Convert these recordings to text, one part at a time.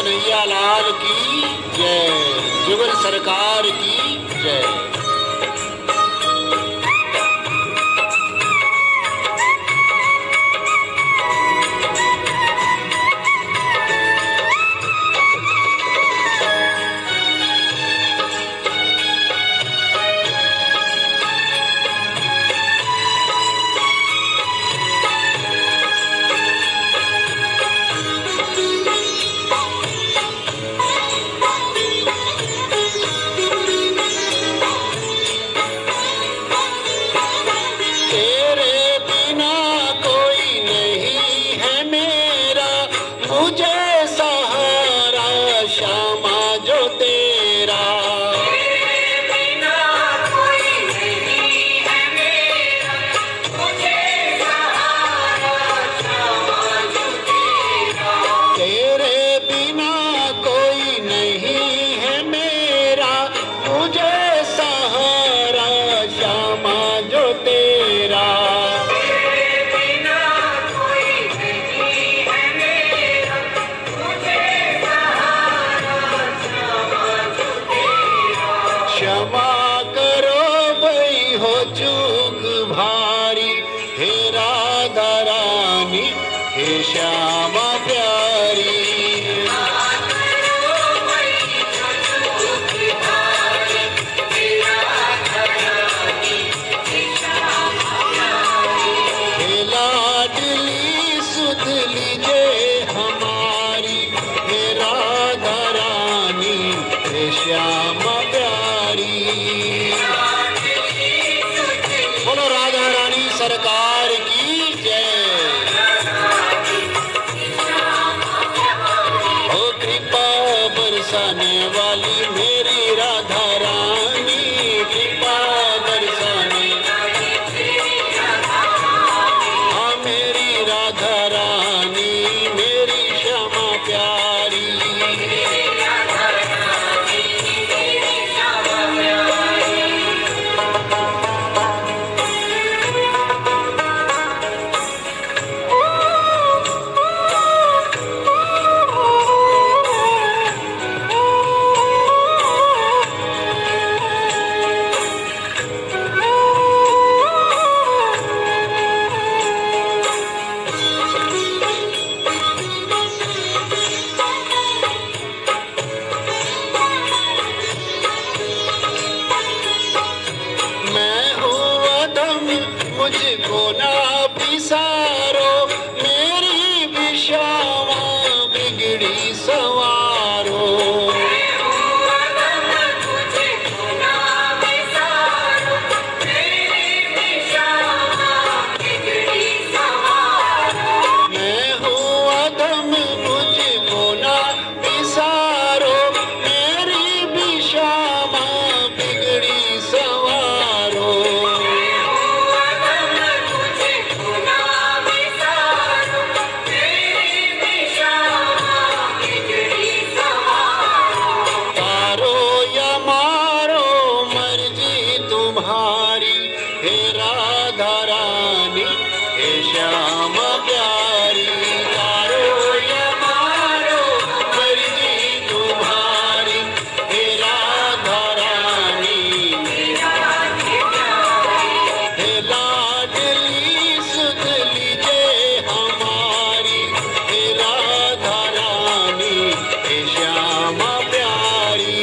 कन्हैया लाल की जय, जुगल सरकार की जय। श्यामा प्यारी हे लाडली सुध लीजे हमारी, हे राधा रानी हे श्यामा प्यारी। बोलो राधा रानी सरकार की जय। बरसाने वाली मेरी राधा रानी, कृपा बरसाने, हाँ मेरी राधा रानी मेरी श्यामा प्यारी। मुझको ना पिसारो, मेरी भी श्यामा बिगड़ी सवारो। मुझको ना पिसारो, मेरी भी श्यामा बिगड़ी सवारो। मैं हूँ अधम मुझको ना पिसारो, मेरी भी श्यामा बिगड़ी सवारो। हे राधा रानी हे श्यामा प्यारी, तारो या मारो मर्जी तुम्हारी, हे राधा रानी हे लाडली सुध लीजे हमारी, हे राधा रानी हे श्यामा प्यारी।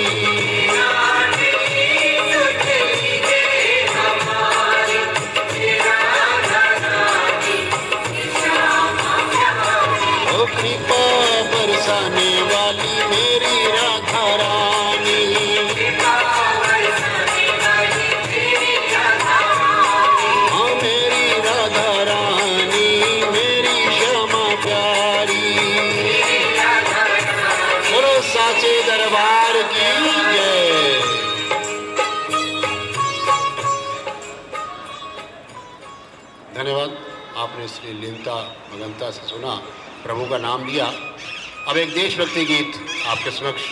कृपा बरसाने वाली मेरी राधा रानी, हाँ मेरी राधा रानी मेरी श्यामा प्यारी। बोलो साचे दरबार की जय। धन्यवाद। आपने श्री लीनता मगनता से सुना, प्रभु का नाम लिया। अब एक देशभक्ति गीत आपके समक्ष,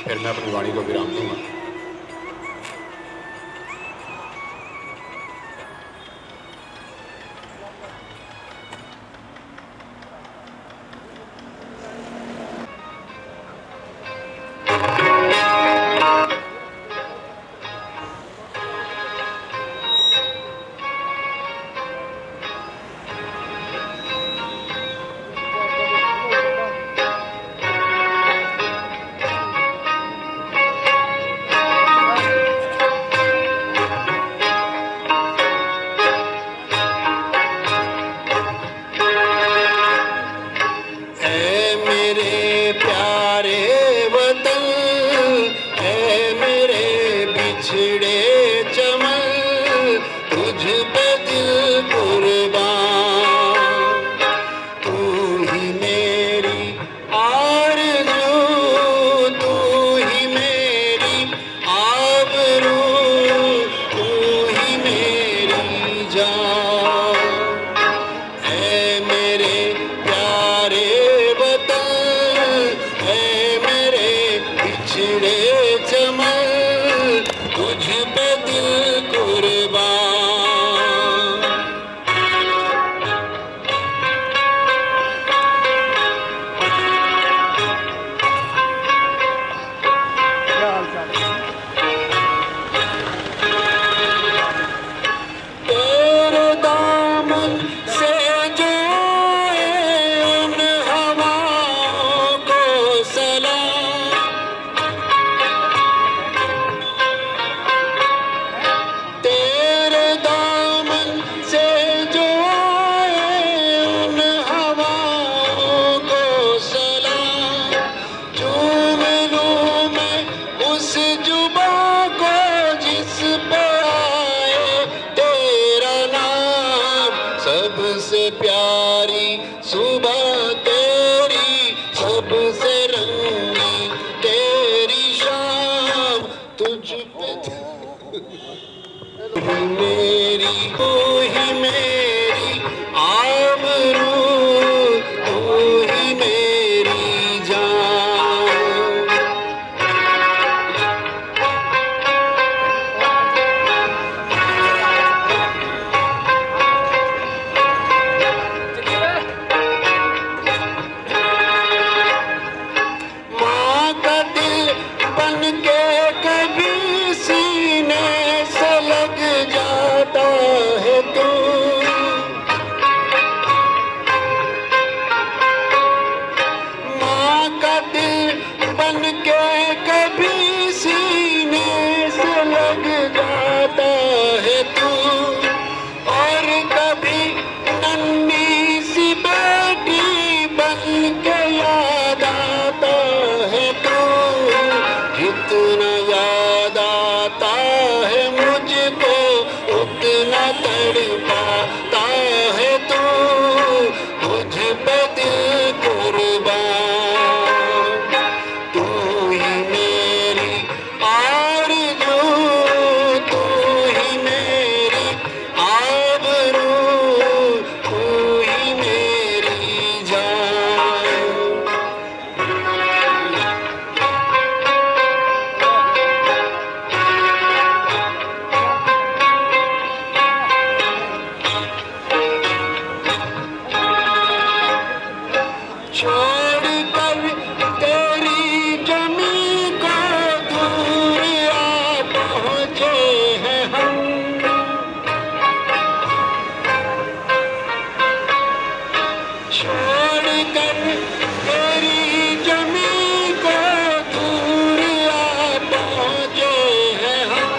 फिर मैं अपनी वाणी को विराम दूंगा। मेरी तू ही मेरी आबरू, तू ही मेरी जान। माँ का दिल बन के कभी सीने से लग जाता है तू, माँ का दिल बन के कभी सीने से लग जाता है तू, और कभी नन्ही सी बेटी बन के याद आता है तू। जितना याद आता है मुझको उतना तड़पाता है तू, मुझ पे दिल कुर्बान। तू ही मेरी आरज़ू, तू ही मेरी आबरू, तू ही मेरी जान। छोड़ कर तेरी जमी को दूर आ पहुँचे हैं हम, छोड़ कर तेरी जमी को दूर आ पहुँचे हैं हम।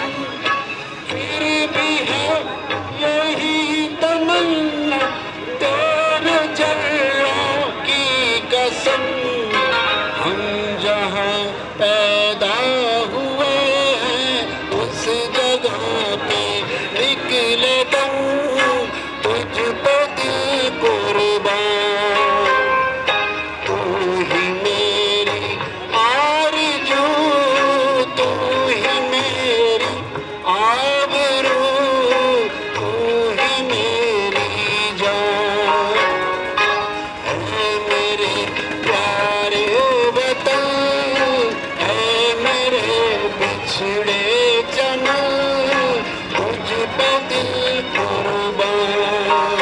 फिर भी है यही तमन्ना तेरे जलवों की कसम, हम जहाँ पैदा हुए हैं उस जगह पे निकले दम, तुझ पे दिल कुर्बान। तू ही मेरी आरज़ू, तू ही मेरी आबरू, तू ही मेरी जान। ऐ मेरे प्यारे वतन, ऐ मेरे बिछड़े जन्म, तुझ पे दिल कुर्बान,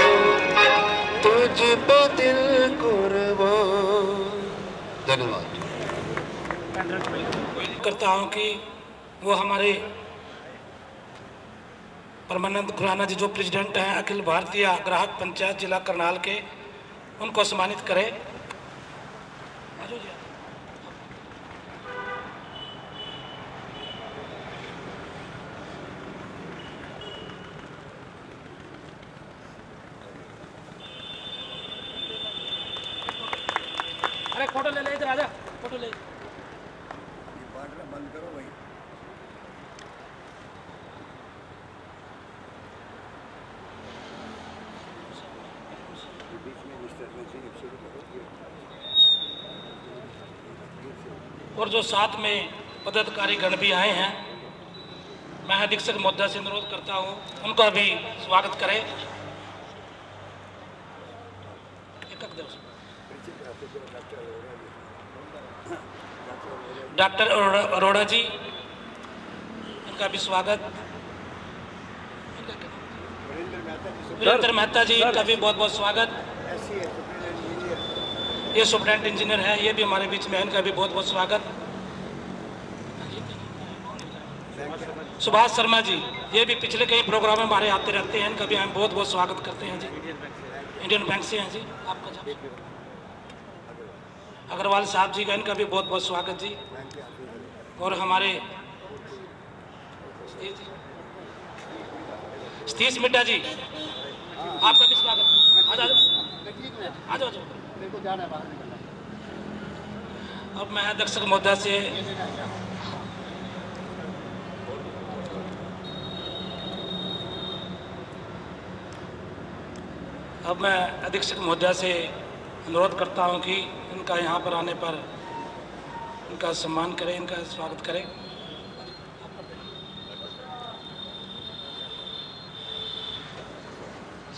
तुझ पे दिल कुर्बान। धन्यवाद। करता हूं कि वो हमारे परमानंद खुराना जी जो प्रेसिडेंट हैं अखिल भारतीय ग्राहक पंचायत जिला करनाल के, उनको सम्मानित करें। अरे फोटो ले ले, इधर आजा, फोटो ले। बंद करो भाई। और जो साथ में पदाधिकारी गण भी आए हैं, मैं अधीक्षक महोदय से अनुरोध करता हूं उनका भी स्वागत करें। डॉक्टर अरोड़ा जी, इनका भी स्वागत। वीरेंद्र मेहता जी, इनका भी बहुत बहुत स्वागत। ये सुपरिटेंडेंट इंजीनियर है, ये भी हमारे बीच में है, इनका भी बहुत बहुत स्वागत। सुभाष शर्मा जी, ये भी पिछले कई प्रोग्राम में हमारे आते रहते हैं, इनका भी हम बहुत बहुत स्वागत करते हैं जी। इंडियन बैंक से हैं जी, आपका जब अग्रवाल साहब जी का, इनका भी बहुत बहुत स्वागत जी। और हमारे सतीश मिड्डा जी, आपका भी स्वागत। आ जाओ आ जाओ। अब मैं अध्यक्षक महोदय से अनुरोध करता हूं कि इनका यहाँ पर आने पर इनका सम्मान करें, इनका स्वागत करें।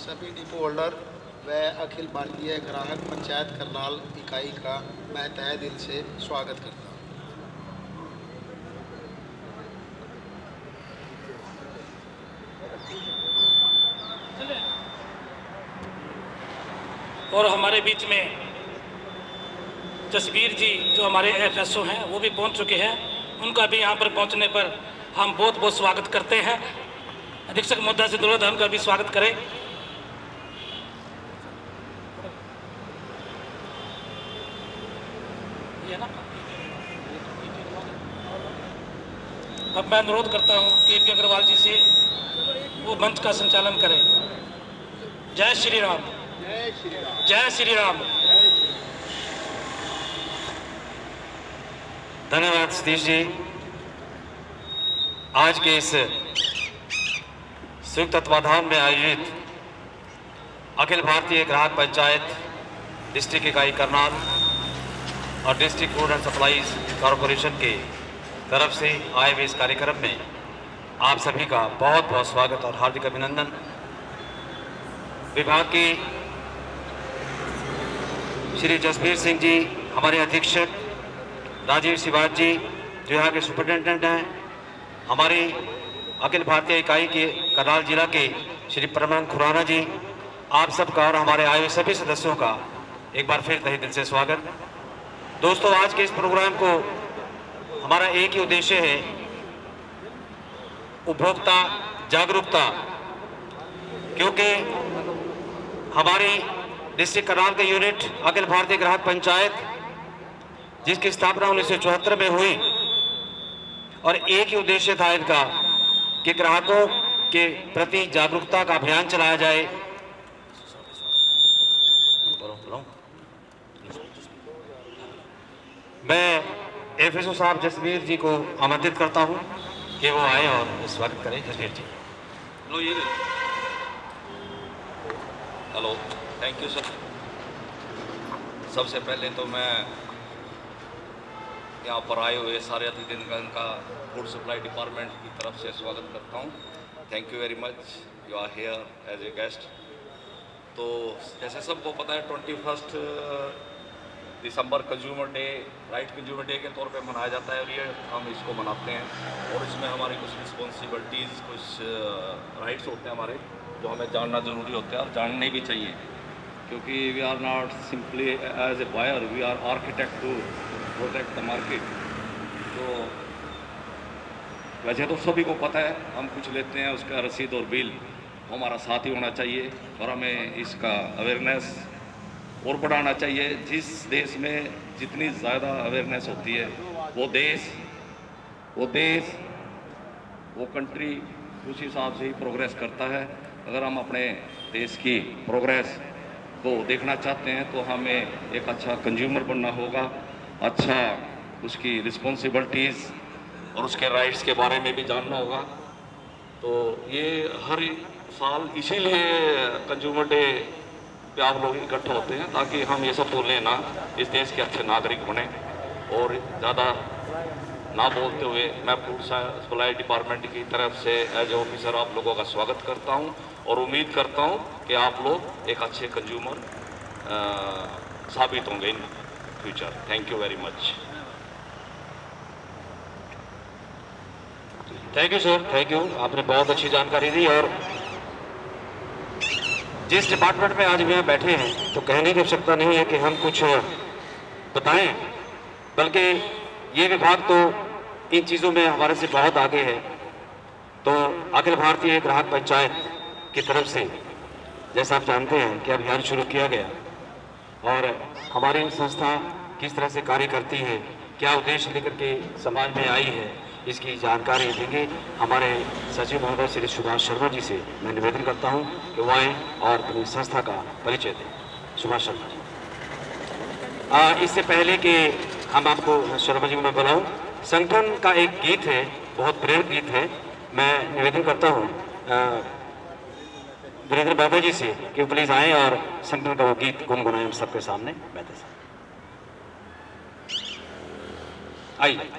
सभी डिपो होल्डर व अखिल भारतीय ग्राहक पंचायत करनाल इकाई का मैं तहे दिल से स्वागत करता हूँ। और हमारे बीच में जसबीर जी जो हमारे एफएसओ हैं वो भी पहुंच चुके हैं। उनका भी यहाँ पर पहुंचने पर हम बहुत बहुत स्वागत करते हैं। अधीक्षक महोदय से अनुरोध उनका भी स्वागत करें। अब मैं अनुरोध करता हूँ KP अग्रवाल जी से वो मंच का संचालन करें। जय श्री राम। जय श्री राम। जय श्री राम। धन्यवाद सतीश जी। आज के इस संयुक्त तत्वाधान में आयोजित अखिल भारतीय ग्राहक पंचायत डिस्ट्रिक्ट इकाई करनाल और district food and supplies corporation के तरफ से आए हुए इस कार्यक्रम में आप सभी का बहुत बहुत स्वागत और हार्दिक अभिनंदन। विभाग के श्री जसबीर सिंह जी, हमारे अधीक्षक राजीव शिवाज जी जो यहाँ के सुपरिटेंडेंट हैं, हमारी अखिल भारतीय इकाई के करनाल जिला के श्री परमानंद खुराना जी, आप सबका और हमारे आए हुए सभी सदस्यों का एक बार फिर तहे दिल से स्वागत। दोस्तों, आज के इस प्रोग्राम को हमारा एक ही उद्देश्य है, उपभोक्ता जागरूकता, क्योंकि हमारी डिस्ट्रिक्ट करनाल के यूनिट अखिल भारतीय ग्राहक पंचायत जिसकी स्थापना 1974 में हुई और एक ही उद्देश्य था इनका कि ग्राहकों के प्रति जागरूकता का अभियान चलाया जाए। मैं एफएसओ साहब जसबीर जी को आमंत्रित करता हूं कि वो आए और स्वागत करें। Jasbir ji. Hello, thank you sir. सबसे पहले तो मैं यहाँ पर आए हुए सारे अतिथिगण का फूड सप्लाई डिपार्टमेंट की तरफ से स्वागत करता हूँ। Thank you very much, you are here as a guest. तो जैसे सबको पता है 21 दिसंबर consumer day, right consumer day के तौर पे मनाया जाता है और ये हम इसको मनाते हैं और इसमें हमारी कुछ रिस्पॉन्सिबिलिटीज़, कुछ राइट्स होते हैं हमारे, जो हमें जानना ज़रूरी होता है और जानने भी चाहिए, क्योंकि we are not simply as a buyer, we are architect to protect the market. तो वैसे तो सभी को पता है, हम कुछ लेते हैं उसका रसीद और बिल हमारा साथ ही होना चाहिए और हमें इसका अवेयरनेस और बढ़ाना चाहिए। जिस देश में जितनी ज़्यादा अवेयरनेस होती है वो कंट्री उस हिसाब से ही प्रोग्रेस करता है। अगर हम अपने देश की प्रोग्रेस को देखना चाहते हैं तो हमें एक अच्छा कंज्यूमर बनना होगा, अच्छा उसकी रिस्पॉन्सिबिलिटीज़ और उसके राइट्स के बारे में भी जानना होगा। तो ये हर साल इसीलिए कंज्यूमर डे पे आप लोग इकट्ठे होते हैं ताकि हम ये सब भूलें ना, इस देश के अच्छे नागरिक बने। और ज़्यादा ना बोलते हुए मैं फूड सप्लाई डिपार्टमेंट की तरफ से एज ए ऑफिसर आप लोगों का स्वागत करता हूं और उम्मीद करता हूं कि आप लोग एक अच्छे कंज्यूमर साबित होंगे in future. Thank you very much. Thank you sir, thank you. आपने बहुत अच्छी जानकारी दी और जिस डिपार्टमेंट में आज हम यहाँ बैठे हैं तो कहने की आवश्यकता नहीं है कि हम कुछ बताएं, बल्कि ये विभाग तो इन चीज़ों में हमारे से बहुत आगे है। तो अखिल भारतीय ग्राहक पंचायत की तरफ से जैसा आप जानते हैं कि अभियान शुरू किया गया और हमारी संस्था किस तरह से कार्य करती है, क्या उद्देश्य लेकर के समाज में आई है, इसकी जानकारी देंगे हमारे सचिव महोदय श्री सुभाष शर्मा जी से। मैं निवेदन करता हूं कि वो आए और अपनी संस्था का परिचय दें। सुभाष शर्मा जी। इससे पहले कि हम आपको शर्मा जी को मैं बुलाऊं, संगठन का एक गीत है, बहुत प्रेरक गीत है। मैं निवेदन करता हूं वीरेंद्र बाबा जी से कि प्लीज आए और संगठन का वो गीत गुनगुनाएं हम सबके सामने। बैठे से आइए।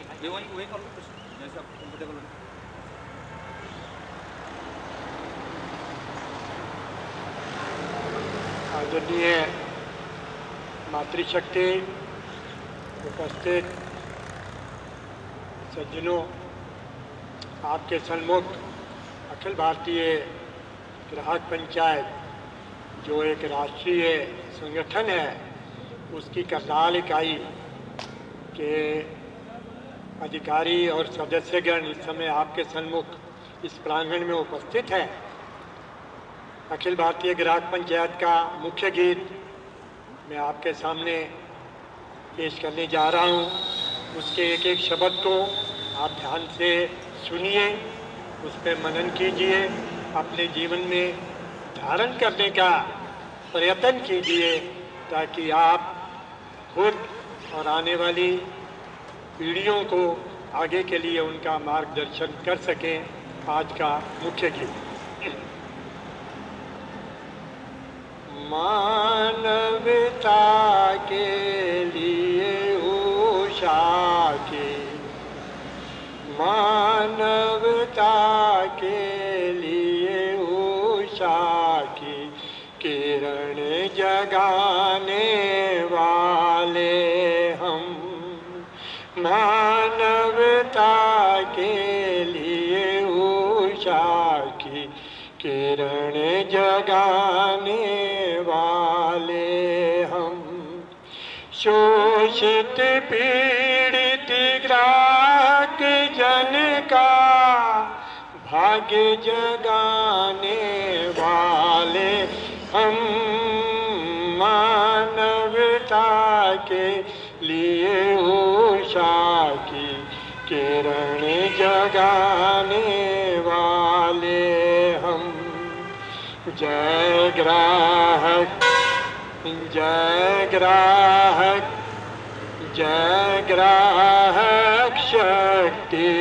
आदरणीय मातृशक्ति, उपस्थित सज्जनों, आपके सन्मुख अखिल भारतीय ग्राहक पंचायत जो एक राष्ट्रीय संगठन है, उसकी करनाल इकाई के अधिकारी और सदस्यगण इस समय आपके सन्मुख इस प्रांगण में उपस्थित हैं। अखिल भारतीय ग्राहक पंचायत का मुख्य गीत मैं आपके सामने पेश करने जा रहा हूँ। उसके एक एक शब्द को आप ध्यान से सुनिए, उस पर मनन कीजिए, अपने जीवन में धारण करने का प्रयत्न कीजिए, ताकि आप खुद और आने वाली पीढ़ियों को आगे के लिए उनका मार्गदर्शन कर सकें। आज का मुख्य गीत। मानवता के लिए उषा की, मानवता के लिए उषा की किरण जगाने वाले हम। मानवता के लिए उषा की किरण जगाने वाले हम। शोषित पीड़ित ग्राहक जन का भाग्य जगाने वाले हम। मानवता के लिए उषा की किरण जगाने वाले हम। जय ग्राहक, जय ग्राहक, जय ग्राहक शक्ति।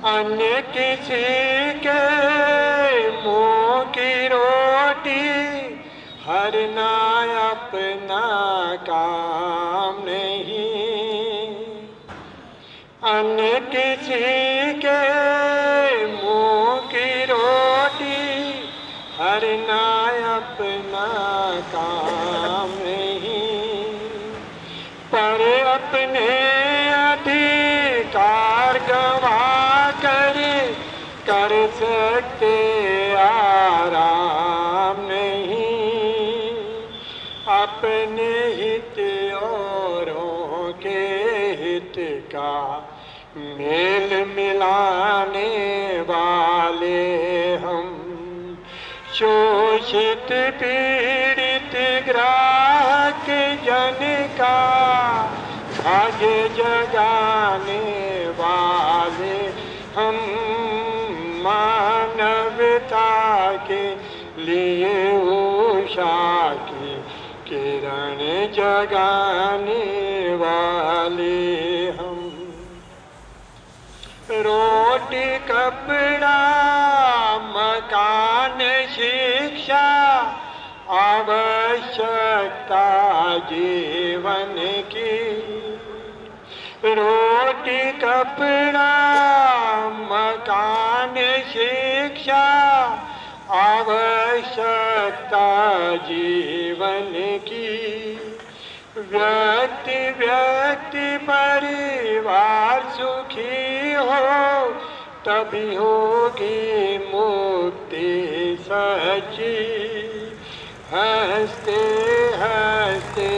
अन्य किसी के मुंह की रोटी हरना अपना काम नहीं। अन्य किसी के मुंह की रोटी हरना अपना काम नहीं, पर अपने अधिकार गवा कर सकते आराम नहीं। अपने हित औरों के हित का मेल मिलाने वाले हम। शोषित पीड़ित ग्राहक जन का भाग्य जगाने वाले हम। मानवता के लिए उषा की किरण जगाने वाले हम। रोटी कपड़ा मकान शिक्षा आवश्यकता जीवन की। रोटी कपड़ा मकान शिक्षा आवश्यकता जीवन की। व्यक्ति व्यक्ति परिवार सुखी हो तभी होगी मुक्ति सच्ची। हंसते हंसते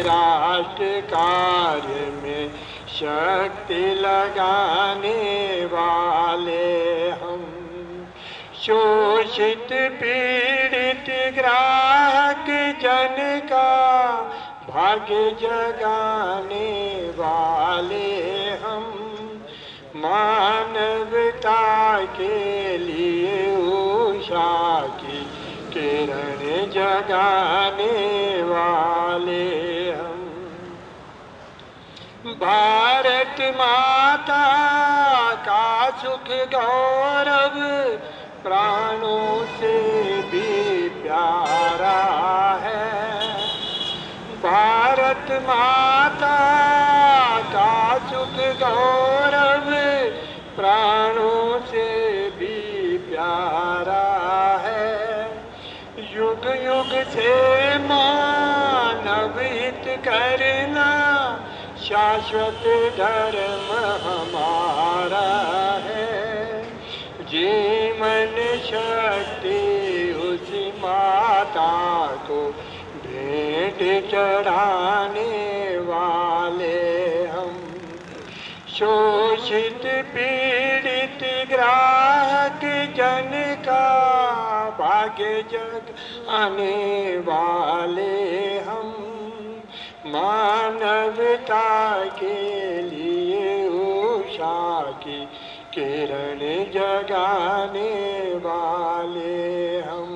राष्ट्र कार्य में शक्ति लगाने वाले हम। शोषित पीड़ित ग्राहक जन का भाग्य जगाने वाले हम। मानवता के लिए उषा की किरण जगाने वाले हम। भारत माता का सुख गौरव प्राणों से भी प्यारा है। भारत माता का सुख गौरव प्राणों से भी प्यारा है। से मानव हित करना शाश्वत धर्म हमारा है। जीवन शक्ति उस माता को भेंट चढ़ाने वाले हम। शोषित पीड़ित ग्राहक जन का भाग्य जग आने वाले हम। मानवता के लिए उषा की किरण जगाने वाले हम।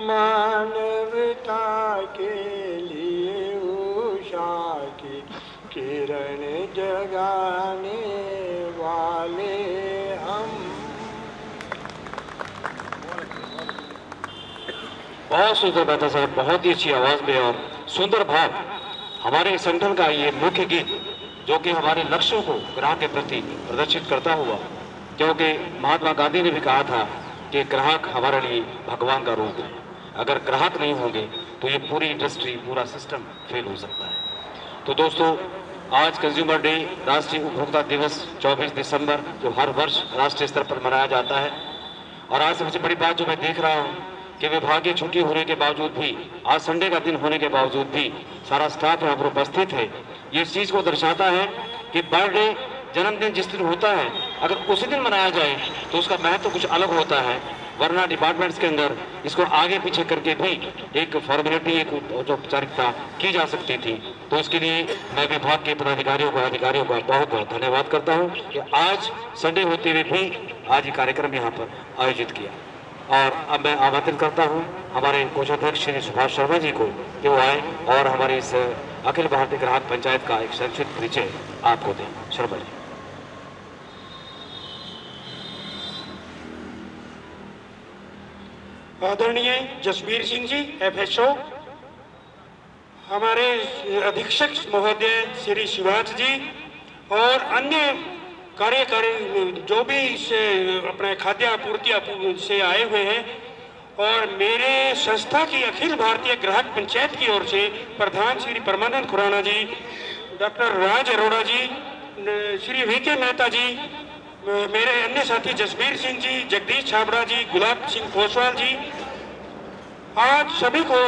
मानवता के लिए उषा की किरण जगाने वाले हम। बहुत सुंदर बेटा साहब, बहुत ही अच्छी आवाज में और सुंदर भाव। हमारे संगठन का ये मुख्य गीत जो कि हमारे लक्ष्यों को ग्राहक के प्रति प्रदर्शित करता हुआ, क्योंकि महात्मा गांधी ने भी कहा था कि ग्राहक हमारे लिए भगवान का रूप है। अगर ग्राहक नहीं होंगे तो ये पूरी इंडस्ट्री, पूरा सिस्टम फेल हो सकता है। तो दोस्तों, आज कंज्यूमर डे, राष्ट्रीय उपभोक्ता दिवस 24 दिसंबर जो हर वर्ष राष्ट्रीय स्तर पर मनाया जाता है। और आज सबसे बड़ी बात जो मैं देख रहा हूँ कि विभागीय छुट्टी होने के बावजूद भी, आज संडे का दिन होने के बावजूद भी सारा स्टाफ यहाँ पर उपस्थित है। ये इस चीज़ को दर्शाता है कि बर्थडे, जन्मदिन जिस दिन होता है, अगर उसी दिन मनाया जाए तो उसका महत्व कुछ अलग होता है। वरना डिपार्टमेंट्स के अंदर इसको आगे पीछे करके भी एक फॉर्मेलिटी, एक औपचारिकता की जा सकती थी। तो इसके लिए मैं विभाग के पदाधिकारियों का, अधिकारियों का बहुत बहुत धन्यवाद करता हूँ कि आज संडे होते हुए भी आज ये कार्यक्रम यहाँ पर आयोजित किया। और अब मैं आमंत्रित करता हूँ हमारे कोषाध्यक्ष श्री सुभाष शर्मा जी को कि वो आए और हमारे इस अखिल भारतीय ग्राहक पंचायत का एक संक्षिप्त परिचय आपको दें। शर्मा जी। आदरणीय जसबीर सिंह जी FSO, हमारे अधीक्षक महोदय श्री शिवाज जी और अन्य कार्यकारी जो भी इस अपने खाद्य आपूर्ति से आए हुए हैं, और मेरे संस्था की अखिल भारतीय ग्राहक पंचायत की ओर से प्रधान श्री परमानंद खुराना जी, डॉक्टर राज अरोड़ा जी, श्री VK मेहता जी, मेरे अन्य साथी जसबीर सिंह जी, जगदीश छाबड़ा जी, गुलाब सिंह कोसवाल जी, आज सभी को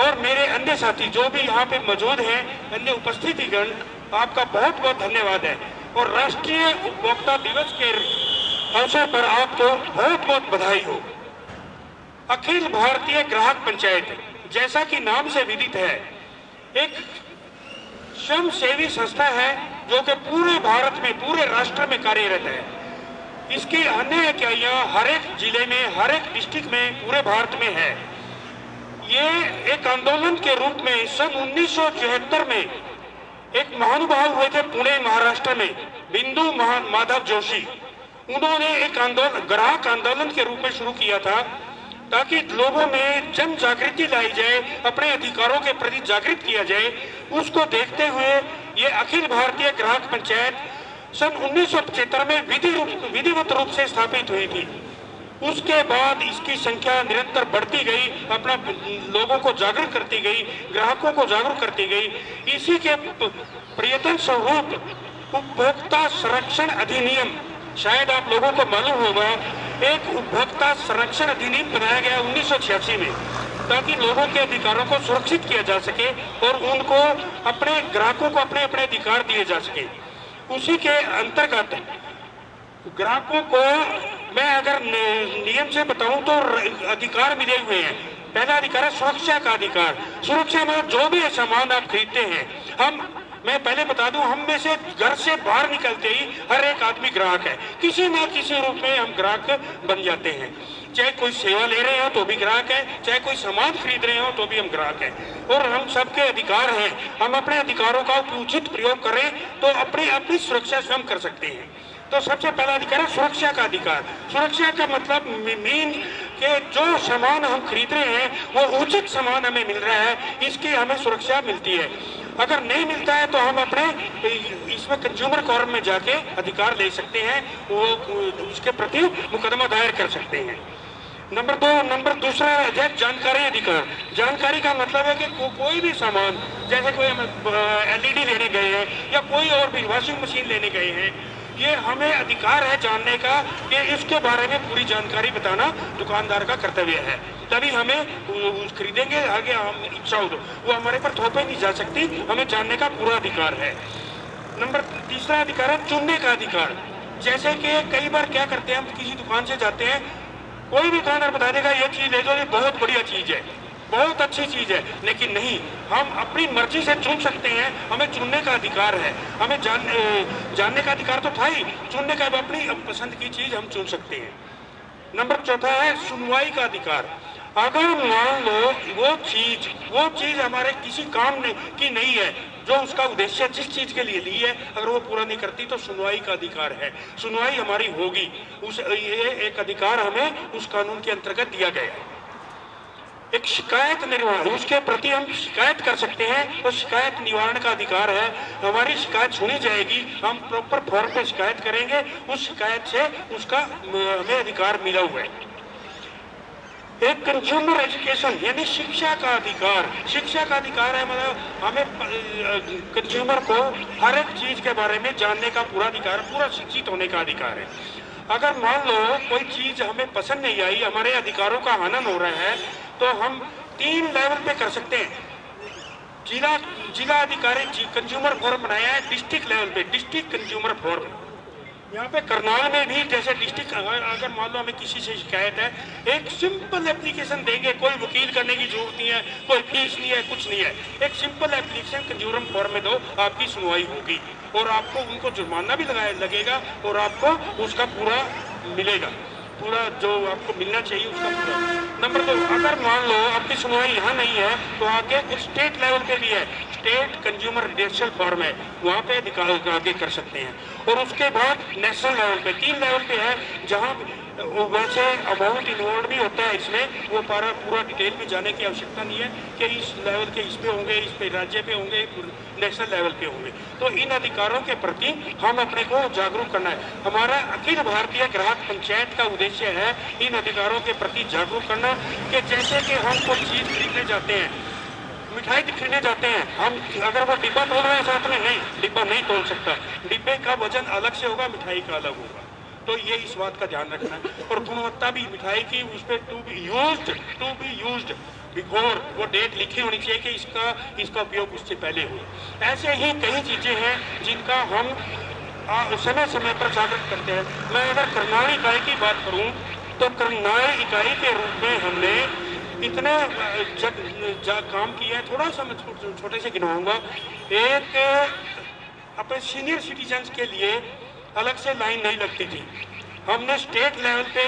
और मेरे अन्य साथी जो भी यहाँ पे मौजूद हैं, अन्य उपस्थितिगण, आपका बहुत बहुत धन्यवाद है। और राष्ट्रीय उपभोक्ता दिवस के अवसर पर आपको बहुत बहुत बधाई हो। अखिल भारतीय ग्राहक पंचायत, जैसा कि नाम से विदित है, एक स्वयं सेवी संस्था है जो कि पूरे भारत में, पूरे राष्ट्र में कार्यरत है। इसकी अन्य इकाइयां हर एक जिले में, हर एक डिस्ट्रिक्ट में, पूरे भारत में है। ये एक आंदोलन के रूप में सन 1974 में एक महानुभाव हुए थे पुणे महाराष्ट्र में, बिंदु माधव जोशी। उन्होंने एक आंदोलन, ग्राहक आंदोलन के रूप में शुरू किया था ताकि लोगों में जन जागृति लाई जाए, अपने अधिकारों के प्रति जागृत किया जाए। उसको देखते हुए ये अखिल भारतीय ग्राहक पंचायत सन 1975 में विधिवत रूप से स्थापित हुई थी। उसके बाद इसकी संख्या निरंतर बढ़ती गई, अपना लोगों को जागरूक करती गई, ग्राहकों को जागरूक करती गई। इसी के प्रयत्न स्वरूप उपभोक्ता संरक्षण अधिनियम, शायद आप लोगों को मालूम होगा, एक उपभोक्ता संरक्षण अधिनियम बनाया गया 1986 में, ताकि लोगों के अधिकारों को सुरक्षित किया जा सके और उनको, अपने ग्राहकों को अपने अपने अधिकार दिए जा सके। उसी के अंतर्गत ग्राहकों को मैं अगर नियम से बताऊं तो अधिकार मिले हुए हैं। पहला अधिकार है सुरक्षा का अधिकार। सुरक्षा में जो भी सामान आप खरीदते हैं, मैं पहले बता दूं, हम में से घर से बाहर निकलते ही हर एक आदमी ग्राहक है। किसी न किसी रूप में हम ग्राहक बन जाते हैं। चाहे कोई सेवा ले रहे हो तो भी ग्राहक है, चाहे कोई सामान खरीद रहे हो तो भी हम ग्राहक हैं। और हम सबके अधिकार हैं। हम अपने अधिकारों का उचित प्रयोग करें तो अपनी सुरक्षा स्वयं कर सकते हैं। तो सबसे पहला अधिकार है सुरक्षा का अधिकार। सुरक्षा का मतलब मीन के जो सामान हम खरीद रहे हैं वो उचित सामान हमें मिल रहा है, इसकी हमें सुरक्षा मिलती है। अगर नहीं मिलता है तो हम अपने इसमें कंज्यूमर कोर्ट में जाके अधिकार ले सकते हैं, वो उसके प्रति मुकदमा दायर कर सकते हैं। नंबर दूसरा है जानकारी अधिकार। जानकारी का मतलब है कि कोई भी सामान, जैसे कोई हम LED लेने गए हैं या कोई और भी वॉशिंग मशीन लेने गए हैं, ये हमें अधिकार है जानने का कि इसके बारे में पूरी जानकारी बताना दुकानदार का कर्तव्य है, तभी हमें खरीदेंगे। आगे हम इच्छा हो तो वो हमारे पर थोपे नहीं जा सकती, हमें जानने का पूरा अधिकार है। तीसरा अधिकार है चुनने का अधिकार। जैसे कि कई बार क्या करते हैं, हम किसी दुकान से जाते हैं, कोई भी दुकानदार बता देगा ये चीज ले दो, ये बहुत बढ़िया चीज है, बहुत अच्छी चीज है, लेकिन नहीं, हम अपनी मर्जी से चुन सकते हैं, हमें चुनने का अधिकार है। हमें जानने का अधिकार तो था ही, चुनने का अपनी पसंद की चीज हम चुन सकते हैं। नंबर चौथा है सुनवाई का अधिकार। अगर मान लो वो चीज हमारे किसी काम की नहीं है, जो उसका उद्देश्य जिस चीज के लिए ली है, अगर वो पूरा नहीं करती तो सुनवाई का अधिकार है, सुनवाई हमारी होगी। ये एक अधिकार हमें उस कानून के अंतर्गत दिया गया है। एक शिकायत निवारण, उसके प्रति हम शिकायत कर सकते हैं, तो शिकायत निवारण का अधिकार है। हमारी शिकायत सुनी जाएगी, हम प्रॉपर फॉर्म पे शिकायत करेंगे, उस शिकायत से उसका हमें अधिकार मिला हुआ है। एक कंज्यूमर एजुकेशन यानी शिक्षा का अधिकार। शिक्षा का अधिकार है मतलब हमें कंज्यूमर को हर एक चीज के बारे में जानने का पूरा अधिकार, पूरा शिक्षित होने का अधिकार है। अगर मान लो कोई चीज हमें पसंद नहीं आई, हमारे अधिकारों का हनन हो रहा है, तो हम 3 लेवल पे कर सकते हैं। जिला अधिकारी कंज्यूमर फोरम बनाया है, डिस्ट्रिक्ट लेवल पे डिस्ट्रिक्ट कंज्यूमर फोरम। यहाँ पे करनाल में भी जैसे डिस्ट्रिक्ट, अगर मान लो हमें किसी से शिकायत है, एक सिंपल एप्लीकेशन देंगे, कोई वकील करने की जरूरत नहीं है, कोई फीस नहीं है, कुछ नहीं है, एक सिंपल एप्लीकेशन कंज्यूमर फोरम में दो, आपकी सुनवाई होगी और आपको उनको जुर्माना भी लगेगा और आपको उसका पूरा मिलेगा, पूरा जो आपको मिलना चाहिए उसका पूरा। नंबर 2, अगर मान लो आपकी सुनवाई यहाँ नहीं है तो आगे स्टेट लेवल पे भी है, स्टेट कंज्यूमर रिडेंशियल फॉर्म है, वहाँ पे आगे कर सकते हैं। और उसके बाद नेशनल लेवल पे 3 लेवल पे है, जहाँ वैसे अमाउंट इन्वॉल्व भी होता है इसमें, वो पूरा डिटेल में जाने की आवश्यकता नहीं है कि इस लेवल के इस पे होंगे, इस पे राज्य पे होंगे, नेशनल लेवल पे होंगे। तो इन अधिकारों के प्रति हम अपने को जागरूक करना है। हमारा अखिल भारतीय ग्राहक पंचायत का उद्देश्य है इन अधिकारों के प्रति जागरूक करना, कि जैसे कि हम कोई चीज खरीदने जाते हैं, मिठाई खरीदने जाते हैं, हम अगर वो डिब्बा तोल रहे हैं साथ में, नहीं, डिब्बा नहीं तोल सकता, डिब्बे का वजन अलग से होगा, मिठाई का अलग होगा। तो ये इस बात का ध्यान रखना है। और गुणवत्ता भी मिठाई की उस पर टू बी यूज्ड बिफोर, वो डेट लिखी होनी चाहिए कि इसका उपयोग उससे पहले हो। ऐसे ही कई चीजें हैं जिनका हम समय समय पर जागृत करते हैं। मैं अगर करनाल इकाई की बात करूं तो करनाल इकाई के रूप में हमने इतने काम किया है, थोड़ा सा मैं छोटे से गिनाऊंगा। एक, अपने सीनियर सिटीजन्स के लिए अलग से लाइन नहीं लगती थी। हमने स्टेट लेवल पे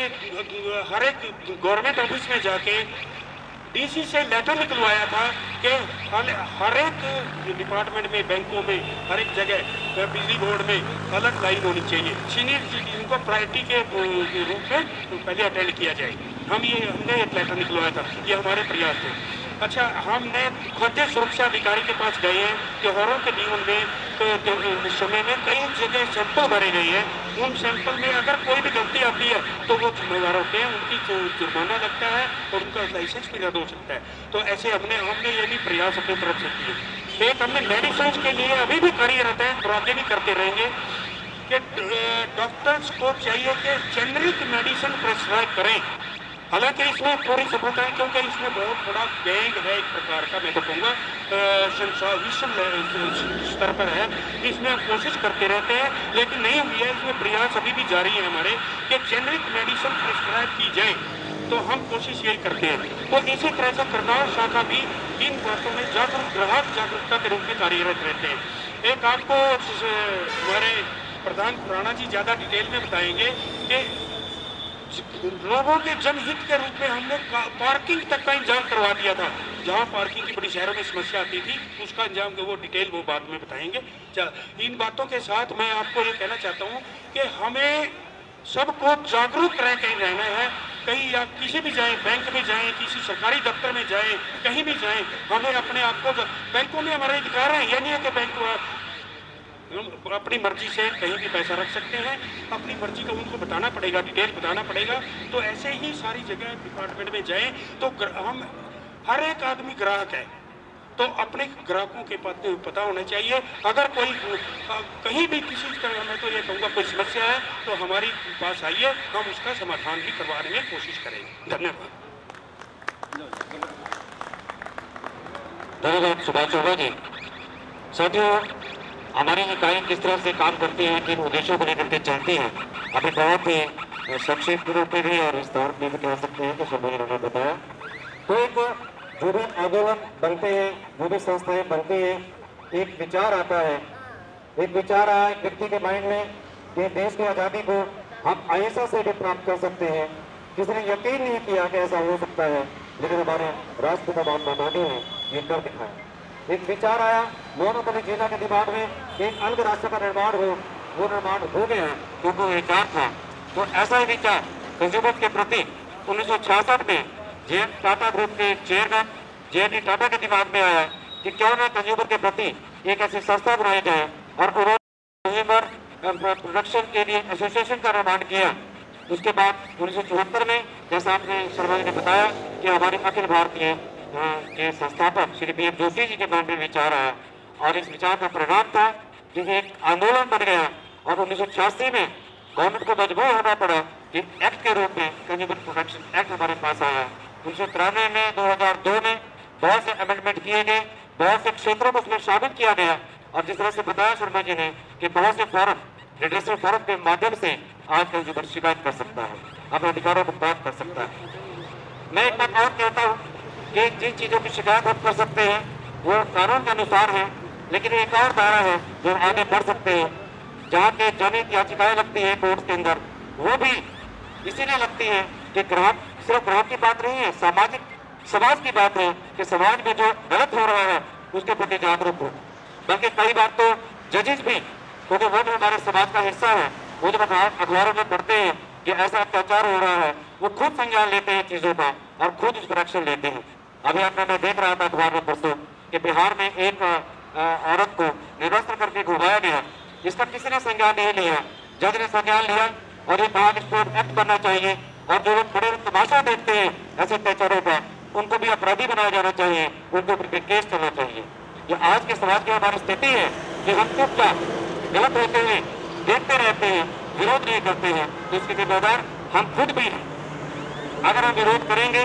हर एक गवर्नमेंट ऑफिस में जाके DC से लेटर निकलवाया था कि हर एक डिपार्टमेंट में, बैंकों में, हर एक जगह, बिजली बोर्ड में अलग लाइन होनी चाहिए। सीनियर सिटीजन को प्रायोरिटी के रूप में पहले अटेंड किया जाए। हमने एक लेटर निकलवाया था, ये हमारे प्रयास थे। अच्छा, हमने खाद्य सुरक्षा अधिकारी के पास गए हैं, त्योहारों के जीवन में समय में कई जगह सैंपल भरे गए हैं, उन सैंपल में अगर कोई भी गलती आती है तो वो जिम्मेदार होते हैं, उनकी जुर्माना लगता है और उनका लाइसेंस भी रद्द हो सकता है। तो ऐसे हमने ये भी प्रयास अपनी तरफ से किए। एक हमने मेडिसिन के लिए अभी भी कार्यरत है और आगे भी करते रहेंगे कि डॉक्टर्स को चाहिए कि जेनरिक मेडिसिन प्रेस्क्राइब करें। हालांकि इसमें पूरी सफलता है, क्योंकि इसमें बहुत बड़ा गैंग है एक प्रकार का, मैं तो कहूँगा विश्व स्तर पर है। इसमें हम कोशिश करते रहते हैं, लेकिन नहीं हुई है, इसमें प्रयास अभी भी जारी है हमारे कि जेनरिक मेडिसिन प्रिस्क्राइब की जाए, तो हम कोशिश यही करते हैं। तो इसी तरह से करनाल शाखा भी इन बातों में ग्राहक जागरूकता के रूप में कार्यरत रहते हैं। एक आपको हमारे प्रधान खुराना जी ज़्यादा डिटेल में बताएंगे कि लोगों के जनहित के रूप में हमने पार्किंग तक का इंतजाम करवा दिया था। जहां पार्किंग की बड़ी शहरों में समस्या आती थी, उसका इंतजाम वो डिटेल वो बाद में बताएंगे। इन बातों के साथ मैं आपको ये कहना चाहता हूँ कि हमें सबको जागरूक रह के रहना है। कहीं आप किसी भी जाएं, बैंक में जाएं, किसी सरकारी दफ्तर में जाएं, कहीं भी जाएं, हमें अपने आप को, बैंकों में हमारे अधिकार हैं, यह नहीं है कि बैंक अपनी मर्जी से कहीं भी पैसा रख सकते हैं, अपनी मर्जी का उनको बताना पड़ेगा, डिटेल बताना पड़ेगा। तो ऐसे ही सारी जगह डिपार्टमेंट में जाएं तो हम हर एक आदमी ग्राहक है, तो अपने ग्राहकों के पता होना चाहिए। अगर कोई कहीं भी किसी तरह, मैं तो ये कहूँगा कोई समस्या है तो हमारी पास आइए, हम उसका समाधान भी करवाने की कोशिश करेंगे। धन्यवाद। धन्यवाद सुभाष चौबा जी। साथियों, हमारी इकाई किस तरह से काम करती है, किन उद्देश्यों को लेकर के चलती है, अभी बहुत ही संक्षिप्त रूप में भी और विस्तार में भी कह सकते हैं कि शर्मा जी ने बताया। तो एक जो भी आंदोलन बनते हैं, जो भी संस्थाएं बनती हैं, एक विचार आता है, एक विचार आया एक व्यक्ति के माइंड में कि देश की आज़ादी को हम अहिंसा से भी प्राप्त कर सकते हैं। किसी ने यकीन नहीं किया कि ऐसा हो सकता है, लेकिन हमारे राष्ट्रपिता महात्मा गांधी ने ये कर दिखाया। एक विचार आया मोहम्मद अली जिन्ना के दिमाग में कि एक अलग राष्ट्र का निर्माण हो, वो निर्माण हो गया क्योंकि वो विचार था। तो ऐसा ही विचार कंज्यूमर के प्रति 1966 में जे टाटा ग्रुप के चेयरमैन जे टाटा के दिमाग में आया कि क्यों ना कंज्यूमर के प्रति एक ऐसी संस्था बनाई जाए, और उन्होंने कंज्यूमर प्रोडक्शन के लिए एसोसिएशन का निर्माण किया। उसके बाद 1974 में, जैसा आपने शर्मा जी ने बताया, कि हमारे अखिल भारतीय के संस्थापक श्री पी एम जोशी जी के मन में विचार आया, और इस विचार का परिणाम था कि एक आंदोलन बन गया। और 1986 में गवर्नमेंट को मजबूर होना पड़ा कि एक्ट के रूप में कंज्यूमर प्रोटेक्शन एक्ट हमारे पास आया। 1993 में, 2002 में बहुत से अमेंडमेंट किए गए, बहुत से क्षेत्रों को उसमें शामिल किया गया। और जिस तरह से बताया शर्मा जी ने कि बहुत से फोरम, रिड्रेसल फोरम के माध्यम से आज कंज्यूमर शिकायत कर सकता है, अपने अधिकारों को प्राप्त कर सकता है। मैं एक बात और कहता हूँ कि जिन चीज़ों की शिकायत हम कर सकते हैं वो कानून के अनुसार है, लेकिन एक और दायरा है जो आगे बढ़ सकते हैं। जहाँ के जनहित याचिकाएं लगती है कोर्ट के अंदर, वो भी इसीलिए लगती है कि ग्राहक, सिर्फ ग्राहक की बात नहीं है, सामाजिक समाज की बात है कि समाज में जो गलत हो रहा है उसके प्रति जागरूक हो। बल्कि कई बार तो जजेस भी, क्योंकि वो भी हमारे समाज का हिस्सा है, वो जब अखबारों में पढ़ते हैं कि ऐसा अत्याचार हो रहा है, वो खुद संज्ञान लेते हैं चीज़ों का और खुद उस पर एक्शन लेते हैं। अभी आपने, मैं देख रहा था अखबार में परसों कि बिहार में एक औरत को निरस्त्र करके घुमाया गया, जिसका किसी ने संज्ञान नहीं लिया। जज ने संज्ञान लिया और ये कहा कि इस पर एक्ट बनना चाहिए, और जो लोग बड़े तमाशा देखते हैं ऐसे अत्याचारों का, उनको भी अपराधी बनाया जाना चाहिए, उनके ऊपर केस चलना चाहिए। ये आज के समाज की हमारी स्थिति है कि हम चुपचाप गलत होते हुए देखते रहते हैं, विरोध नहीं करते हैं। तो इसके जिम्मेदार हम खुद भी हैं। अगर हम विरोध करेंगे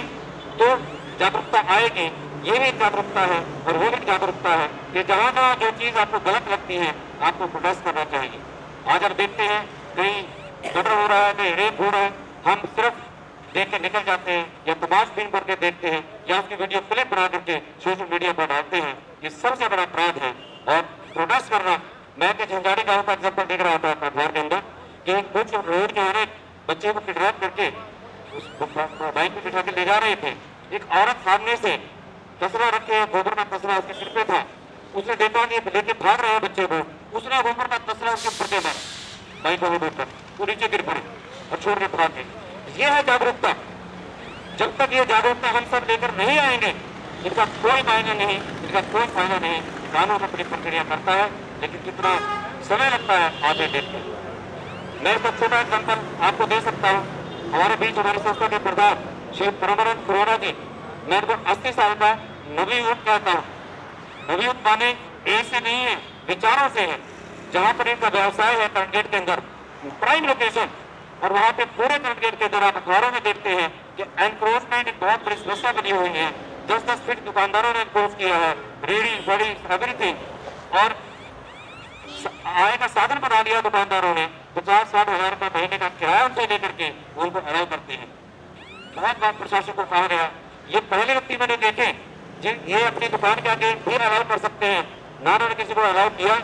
तो जागरूकता आएगी। ये भी जागरूकता है और वो भी जागरूकता है कि जहाँ जहाँ जो चीज़ आपको गलत लगती है आपको प्रोटेस्ट करना चाहिए। आज हम देखते हैं कहीं मर्डर हो रहा है, कहीं रेप हो रहा है, हम सिर्फ देख के निकल जाते हैं या तमाशबीन करके देखते हैं या उसकी वीडियो क्लिप बना करके सोशल मीडिया पर डालते हैं। ये सबसे बड़ा अपराध है। और प्रोटेस्ट करना, मैं के झंझाड़ी गाँव का एग्जाम्पल देख रहा था अखबार के अंदर कि कुछ रोड के एक बच्चे को किडनैप करके बाइक पे बिठा के ले जा रहे थे। एक औरत सामने से तसला रखे, गोबर का तसला उसके सिर पे था, उसने देखा नहीं, लेके भाग रहे बच्चे को, उसने गोबर का तसला उसके ऊपर दे मारा, बाइक वाले ऊपर, वो नीचे गिर पड़े और छोड़ के भाग गए। ये है जागरूकता। जब तक ये जागरूकता हम सब लेकर नहीं आएंगे, इनका कोई मायने नहीं, इनका कोई फायदा नहीं। कानून अपनी प्रक्रिया करता है, लेकिन कितना समय लगता है आगे देखते। मैं इसका छोटा एग्जाम्पल आपको दे सकता हूँ। हमारे बीच हमारी संस्था के प्रधान श्री परमानंद खुराना जी, मैं इनको 80 साल का नवयुवक कहता हूँ। नवयुवक माने एज से नहीं है, विचारों से है। जहाँ पर इनका व्यवसाय है करंट के अंदर, प्राइम लोकेशन, और वहाँ पे पूरे करंट के अंदर आप अखबारों में देखते हैं कि एनक्रोचमेंट एक बहुत बड़ी समस्या बनी हुई है। 10-10 फीट दुकानदारों ने एनक्रोच किया है, रेडी बड़ी एवरीथिंग, और आय का साधन बना लिया दुकानदारों ने। 50-60 हजार रुपये महीने का किराया उनसे लेकर के उनको अलाउ करते हैं। बहुत बार प्रशासन को कहा गया, ये पहले व्यक्ति मैंने देखे जिन ये अपनी दुकान के आगे फिर अलाउ कर सकते हैं, ना उन्होंने किसी को अलाउ किया,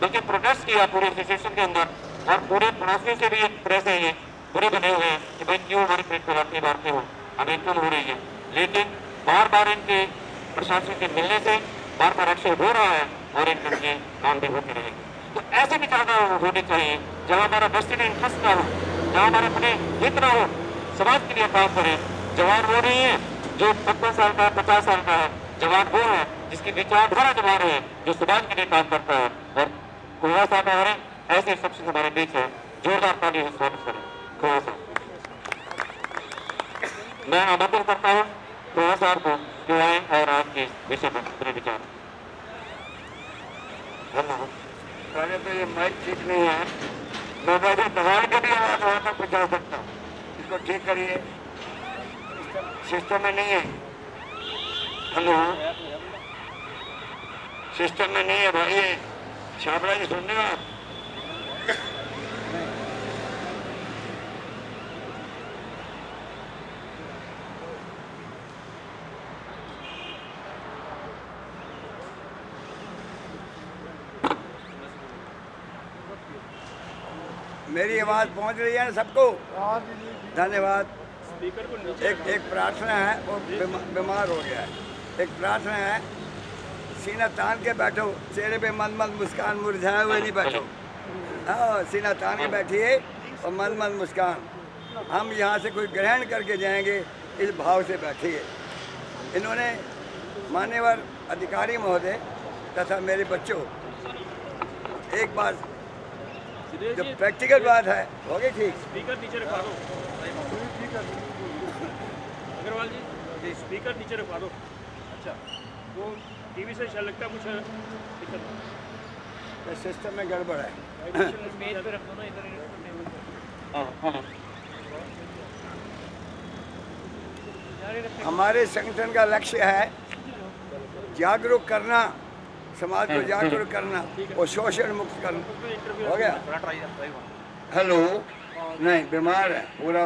बल्कि प्रोटेस्ट किया पूरे एसोसिएशन के अंदर। और पूरे पड़ोसियों से भी एक तरह से ये बुरे बने हुए हैं कि भाई क्यों हमारी पेट को लाठी मारते हो, हमें क्यों हो रही है। लेकिन बार बार इनके प्रशासन के मिलने से बार बार एक्शन हो रहा है और इनके काम भी होते रहेंगे। तो ऐसे विचार होने चाहिए जहाँ हमारा वेस्टेड इंटरेस्ट ना हो, जहाँ हमारे अपने हित ना हो, समाज के लिए काम करें। जवान वो नहीं है जो 50 साल का है, 50 साल का है। जवान वो है जिसकी विचारधारा जवान है, जो समाज के लिए काम करता है। और साथ आ रहे हैं। ऐसे सबसे हमारे बीच है, जोरदार ताली से स्वागत करें खोया साहब। मैं आमंत्रित करता हूँ खोया साहब को कि आए और आपके विषय पर अपने विचार। पहले तो ये माइक ठीक नहीं है, मैं वैसे दवाई के भी आवाज वहाँ तक पहुँचा सकता हूँ, इसको ठीक करिए, सिस्टम में नहीं है। हेलो, सिस्टम में नहीं है भाई, ये छाबड़ा जी सुनने आप। मेरी आवाज़ पहुंच रही है ना सबको? धन्यवाद। एक प्रार्थना है, वो बीमार हो गया है। एक प्रार्थना है, सीना तान के बैठो, चेहरे पे मन मन मुस्कान, मुरझाए हुए नहीं बैठो। हाँ, सीना तान के बैठिए और मन मन मुस्कान। हम यहाँ से कोई ग्रहण करके जाएंगे, इस भाव से बैठिए। इन्होंने मान्यवर अधिकारी महोदय तथा मेरे बच्चों, एक बार जो प्रैक्टिकल बात है हो गई ठीक। स्पीकर नीचे रखवा दो अग्रवाल जी, स्पीकर नीचे रखवा दो। अच्छा, वो टीवी से लगता कुछ दिक्कत, सिस्टम में गड़बड़ है। मेज पे रख दो ना इधर। हमारे संगठन का लक्ष्य है जागरूक करना, समाज को जागरूक करना और शोषण मुक्त करना। हो गया? हेलो, नहीं बीमार है, पूरा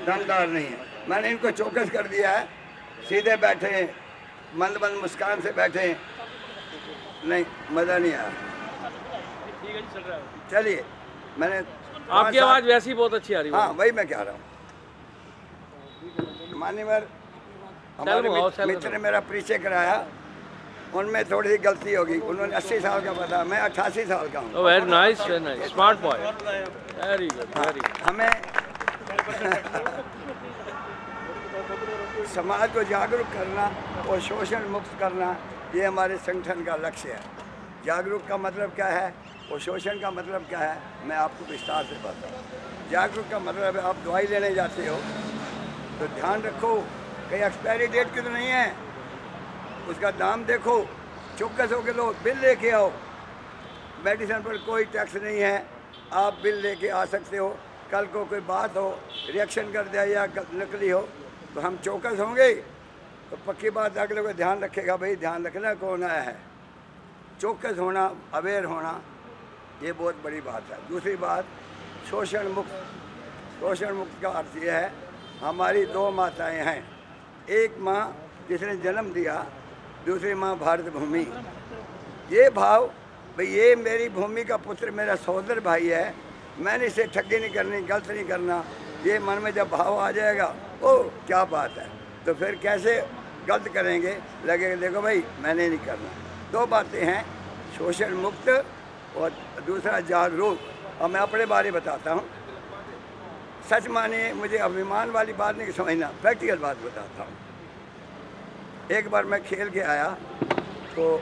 दमदार नहीं है। मैंने इनको चौकस कर दिया है, सीधे बैठे, मंद मंद मुस्कान से बैठे। नहीं, मज़ा नहीं आया। चलिए, मैंने आपकी आवाज़ वैसे ही बहुत अच्छी आ रही है। हाँ, वही मैं कह रहा हूँ। मान्यवर हमारे मित्र ने मेरा परिचय कराया, उनमें थोड़ी सी गलती होगी। उन्होंने 80 साल का बताया, मैं 88 साल का हूँ। Very nice, smart boy, very good, very. हमें समाज को जागरूक करना और शोषण मुक्त करना, ये हमारे संगठन का लक्ष्य है। जागरूक का मतलब क्या है और शोषण का मतलब क्या है, मैं आपको विस्तार से बताऊँ। जागरूक का मतलब है, आप दवाई लेने जाते हो तो ध्यान रखो कहीं एक्सपायरी डेट की तो नहीं है, उसका दाम देखो, चौकस होकर लो, बिल लेके आओ। मेडिसिन पर कोई टैक्स नहीं है, आप बिल लेके आ सकते हो। कल को कोई बात हो, रिएक्शन कर दिया या नकली हो, तो हम चौकस होंगे। तो पक्की बात अगले को ध्यान रखेगा, भाई ध्यान रखना कौन आया है। चौकस होना, अवेयर होना, ये बहुत बड़ी बात है। दूसरी बात, शोषण मुक्त। शोषण मुक्त का अर्थ यह है, हमारी दो माताएं हैं, एक माँ जिसने जन्म दिया, दूसरी माँ भारत भूमि। ये भाव, भाई ये मेरी भूमि का पुत्र मेरा सहोदर भाई है, मैंने इसे ठगी नहीं करनी, गलत नहीं करना, ये मन में जब भाव आ जाएगा, ओ क्या बात है, तो फिर कैसे गलत करेंगे, लगेगा देखो भाई मैंने नहीं करना। दो बातें हैं, शोषण मुक्त और दूसरा जागरूक। और मैं अपने बारे बताता हूँ, सच मानिए, मुझे अभिमान वाली बात नहीं समझना, प्रैक्टिकल बात बताता हूँ। एक बार मैं खेल के आया तो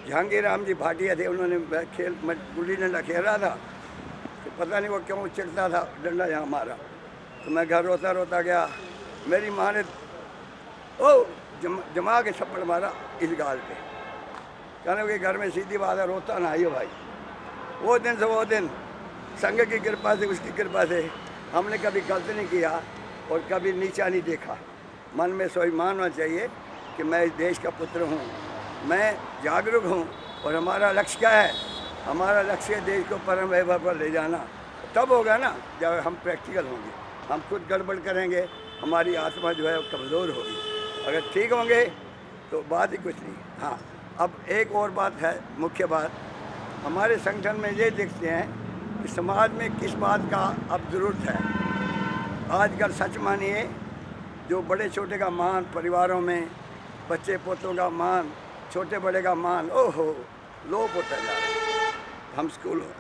जहांगीर राम जी भाटिया थे, उन्होंने मैं गुल्ली डंडा खेल रहा था, तो पता नहीं वो क्यों चिढ़ता था, डंडा यहाँ मारा, तो मैं घर रोता रोता गया। मेरी माँ ने जमा के थप्पड़ मारा इस गाल पे, कहने कि घर में सीधी बात है, रोता ना आइयो भाई। वो दिन से वो दिन संघ की कृपा से, उसकी कृपा से हमने कभी गलत नहीं किया और कभी नीचा नहीं देखा। मन में स्वाभिमान होना चाहिए कि मैं इस देश का पुत्र हूँ, मैं जागरूक हूँ। और हमारा लक्ष्य क्या है? हमारा लक्ष्य है देश को परम वैभव पर ले जाना। तब होगा ना जब हम प्रैक्टिकल होंगे। हम खुद गड़बड़ करेंगे, हमारी आत्मा जो है वो कमज़ोर होगी। अगर ठीक होंगे तो बात ही कुछ नहीं। हाँ, अब एक और बात है, मुख्य बात, हमारे संगठन में ये देखते हैं कि समाज में किस बात का अब ज़रूरत है। आजकल सच मानिए, जो बड़े छोटे का मान परिवारों में, बच्चे पोतों का मान, छोटे बड़े का मान, ओहो लोप होता जा रहा है। हम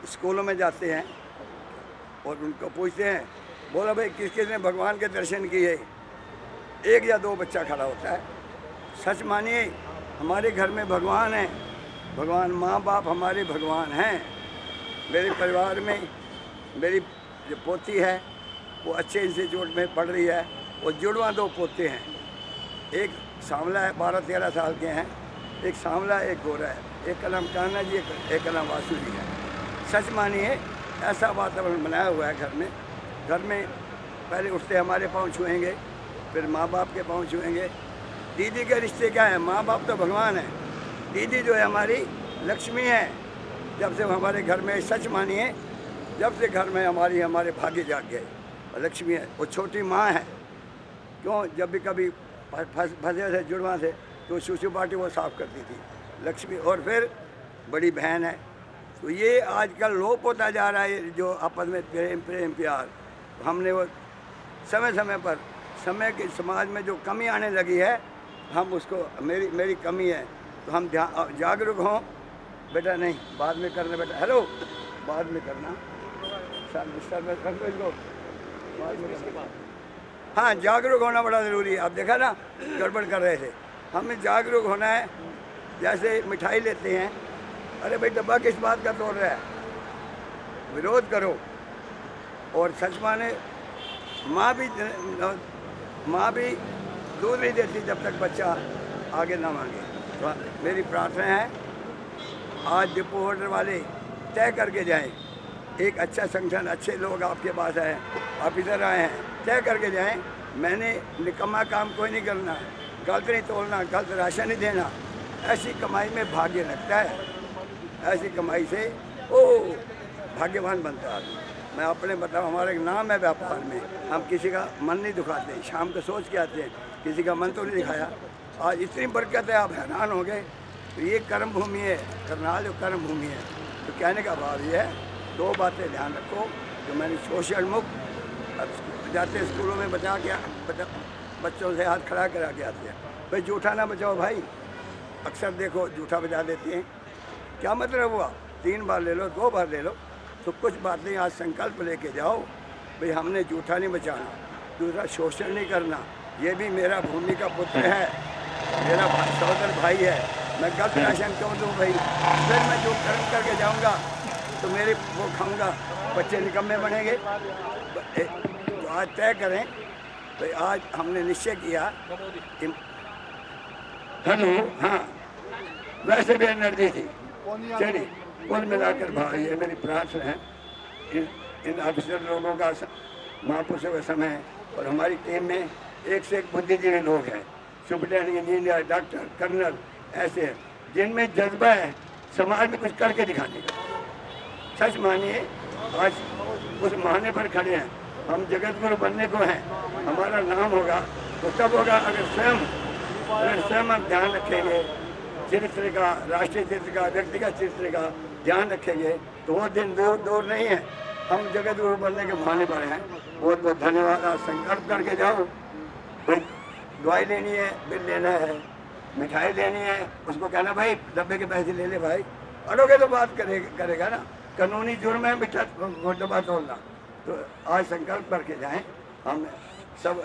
स्कूलों में जाते हैं और उनको पूछते हैं, बोला भाई किस किस ने भगवान के दर्शन किए, एक या दो बच्चा खड़ा होता है। सच मानिए, हमारे घर में भगवान है, भगवान माँ बाप हमारे भगवान हैं। मेरे परिवार में मेरी जो पोती है वो अच्छे इंस्टीट्यूट में पढ़ रही है, वो जुड़वा 2 पोते हैं, एक सांवला है 12-13 साल के हैं, एक सांवला एक गोरा है, एक का नाम कान्हा जी एक का नाम वासु जी है। सच मानिए ऐसा वातावरण बनाया हुआ है घर में पहले उठते हमारे पाँव छुएंगे, फिर माँ बाप के पाँव छुएंगे। दीदी के रिश्ते क्या है, माँ बाप तो भगवान है, दीदी जो है हमारी लक्ष्मी है। जब से हमारे घर में, सच मानिए जब से घर में हमारे भाग्य जाग गए, लक्ष्मी है। वो छोटी माँ है, क्यों जब भी कभी फंसे थे जुड़वा थे तो सुसु पार्टी वो साफ करती थी लक्ष्मी। और फिर बड़ी बहन है। तो ये आजकल लोप होता जा रहा है जो आपस में प्रेम प्यार। हमने वो समय के समाज में जो कमी आने लगी है, हम उसको मेरी कमी है तो हम जागरूक हों। बेटा नहीं बाद में करना, बेटा हेलो बाद में करना, सर में कर दो इसको बाद में करना। हाँ जागरूक होना बड़ा ज़रूरी है। आप देखा ना गड़बड़ कर रहे थे, हमें जागरूक होना है। जैसे मिठाई लेते हैं, अरे भाई डब्बा किस बात का तोड़ रहा है, विरोध करो। और सच माने माँ भी दूध नहीं देती जब तक बच्चा आगे ना मांगे। तो मेरी प्रार्थना है आज डिपो होल्डर वाले तय करके जाएं, एक अच्छा संगठन, अच्छे लोग आपके पास आए, ऑफिसर आए हैं, तय करके जाएं। मैंने निकम्मा काम कोई नहीं करना, गलत नहीं तोड़ना, गलत राशन नहीं देना। ऐसी कमाई में भाग्य लगता है, ऐसी कमाई से ओ भाग्यवान बनता है। मैं अपने बताऊँ, हमारा एक नाम है व्यापार में, हम किसी का मन नहीं दुखाते, शाम को सोच के आते हैं, किसी का मन तो नहीं दिखाया। आज इतनी बरकत है, आप हैरान हो गए। तो ये कर्म भूमि है, करनाल जो कर्म भूमि है। तो कहने का भाव ये है, 2 बातें ध्यान रखो जो मैंने सोशल मुक्त जाते स्कूलों में बच्चों से हाथ खड़ा करा के आते हैं, भाई जूठा ना बचाओ भाई। अक्सर देखो जूठा बजा देते हैं, क्या मतलब हुआ, 3 बार ले लो, 2 बार ले लो। तो कुछ बातें आज संकल्प लेके जाओ, भाई हमने जूठा नहीं बचाना, दूसरा शोषण नहीं करना। ये भी मेरा भूमि का पुत्र है, मेरा सहोदर भाई है, मैं गलत राशन क्यों दूँ भाई। फिर मैं जो कर्म करके जाऊँगा तो मेरे वो खाऊँगा, बच्चे निकम्मे बनेंगे। तो आज तय करें, भाई आज हमने निश्चय किया। हेलो हाँ, वैसे भी एनर्जी थी चली। कुल मिलाकर भाई ये मेरी प्रार्थना है, इन अफसर लोगों का महापुरुषों का समय, और हमारी टीम में एक से एक बुद्धिजीवी लोग हैं, सुपरटेंडेंट, इंजीनियर, डॉक्टर, कर्नल, ऐसे हैं जिनमें जज्बा है समाज में कुछ करके दिखाने का। सच मानिए आज उस माने पर खड़े हैं, हम जगत गुरु बनने को हैं। हमारा नाम होगा तो तब होगा अगर स्वयं हम ध्यान रखेंगे, चरित्र का, राष्ट्रीय चरित्र का, व्यक्तिगत चरित्र का ध्यान रखेंगे, तो वो दिन दूर नहीं है, हम जगत गुरु बनने के बहाने पर हैं। बहुत बहुत धन्यवाद। आज संकल्प करके जाओ, दवाई लेनी है, बिल लेना है, मिठाई लेनी है, उसको कहना भाई डब्बे के पैसे ले ले भाई, अड़ोगे तो बात करेगा ना, कानूनी जुर्म है मिठा डब्बा तोड़ना। तो आज संकल्प करके जाएं। हम सब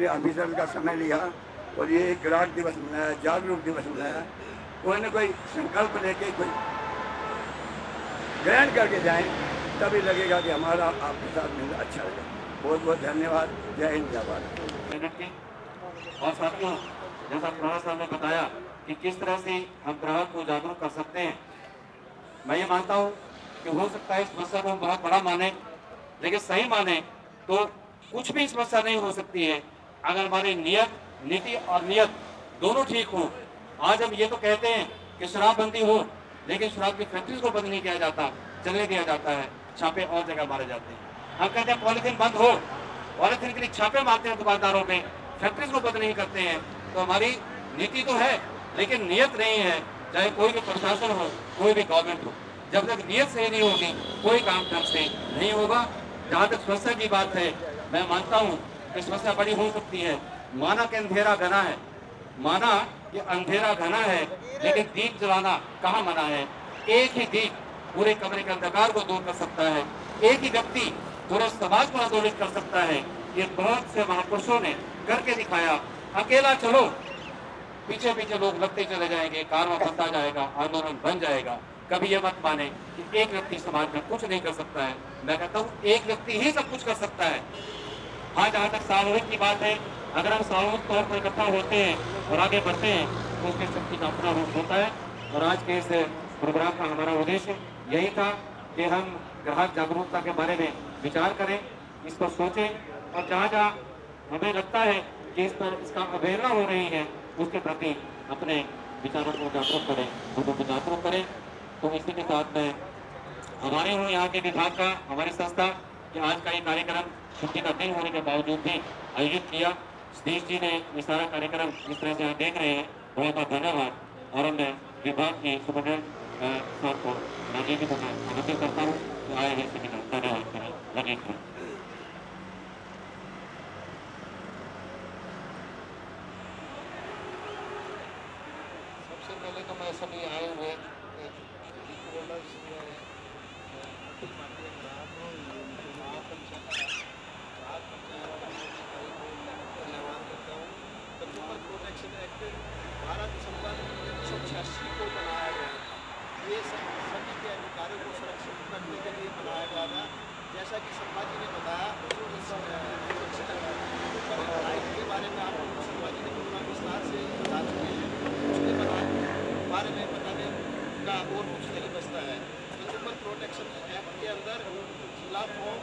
ऑफिसर का समय लिया और ये एक ग्राहक दिवस मनाया, जागरूक दिवस मनाया। कोई न कोई संकल्प लेके कोई ग्रहण करके जाएं, तभी लगेगा कि हमारा आपके साथ मिलना अच्छा लगा। बहुत बहुत धन्यवाद। जय हिंद, जय भारत। और साथियों, जैसा प्रभात साहब ने बताया कि किस तरह से हम ग्राहक को जागरूक कर सकते हैं, मैं ये मानता हूँ कि हो सकता है इस समस्या को हम बहुत बड़ा माने, लेकिन सही माने तो कुछ भी समस्या नहीं हो सकती है अगर हमारी नीति और नियत दोनों ठीक हो। आज हम ये तो कहते हैं कि शराबबंदी हो, लेकिन शराब की फैक्ट्री को बंद नहीं किया जाता, चलने दिया जाता है, छापे और जगह मारे जाते हैं। हम कहते हैं पॉलिथीन बंद हो, पॉलिथीन के लिए छापे मारते हैं दुकानदारों पे, फैक्ट्रीज को बंद नहीं करते हैं। तो हमारी नीति तो है लेकिन नियत नहीं है, चाहे कोई भी प्रशासन हो, कोई भी गवर्नमेंट हो। जब तक नियत सही नहीं होगी कोई काम ढंग से नहीं होगा। जहाँ तक समस्या की बात है, मैं मानता हूँ कि समस्या बड़ी हो सकती है। माना कि अंधेरा घना है, माना कि अंधेरा घना है, लेकिन दीप जलाना कहाँ मना है। एक ही दीप पूरे कमरे के अंधकार को दूर कर सकता है, एक ही व्यक्ति पूरे समाज को आंदोलित कर सकता है। ये बहुत से महापुरुषों ने करके दिखाया। अकेला चलो पीछे पीछे लोग लगते चले जाएंगे, कारवां बनता जाएगा, आंदोलन बन जाएगा। कभी ये मत माने कि एक व्यक्ति समाज में कुछ नहीं कर सकता है। मैं कहता हूँ एक व्यक्ति ही सब कुछ कर सकता है। हाँ, जहाँ तक सामूहिक की बात है, अगर हम सामूहिक तौर पर इकट्ठा होते हैं और आगे बढ़ते हैं तो उसकी शक्ति का अपना रूप होता है। और आज के इस प्रोग्राम का हमारा उद्देश्य यही था कि हम ग्राहक जागरूकता के बारे में विचार करें, इस पर सोचें, और जहाँ जहाँ हमें लगता है कि इस पर इसका अवहेलना हो रही है उसके प्रति अपने विचारों को जागरूक करें, लोगों को जागरूक करें। तो इसी के साथ में हमारे यहाँ के विभाग का, हमारी संस्था के आज का ये कार्यक्रम छुट्टी का दिन होने के बावजूद भी आयोजित किया। सतीश जी ने ये सारा कार्यक्रम जिस तरह से आप देख रहे हैं, बहुत बहुत धन्यवाद। और मैं विभाग के सुपरिटेंडेंट साहब को राजीव जी को मैं आमंत्रित करता हूँ कि आए हैं सभी का धन्यवाद करें। लगे सबसे पहले तो मैं सभी आए हुए कंज्यूमर प्रोटेक्शन एक्ट 12 दिसंबर 1986 को बनाया गया था। ये सभी के अधिकारों को सुरक्षित करने के लिए बनाया गया था। जैसा कि शर्मा जी ने बताया, इस राइट के बारे में आपको शर्मा जी ने पूरा विस्तार से बता चुके हैं। उसके बारे में बताने का और कुछ नहीं बचता है। कंज्यूमर प्रोटेक्शन एक्ट के अंदर जिला फॉर्म,